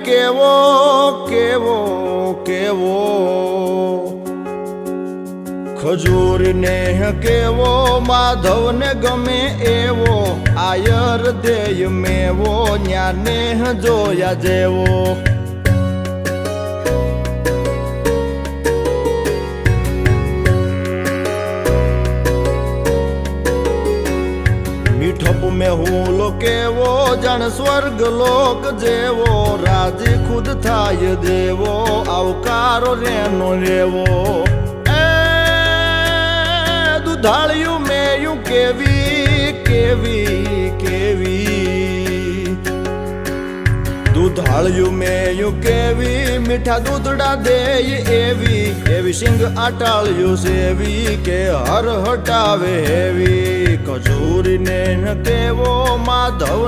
કેવો કેવો કેવો ખજૂર નેહ કેવો માધવને ગમે એવો આયર દેય મેવો ન્યા નેહ જોયા જેવો મીઠપ મેહુલો કેવો જણ સ્વર્ગ લોક જેવો રાજી ખુદ થાય દેવો આવકારો રેનો લેવો દુધાળિયું મેયું કેવી કેવી કેવી દુધાળિયું મેયું કેવી મીઠા દૂધડા દેય એવી એવી સિંગ આટાળ્યું સેવી કે હર હટાવે હેવી ખજૂરીને કેવો માધવ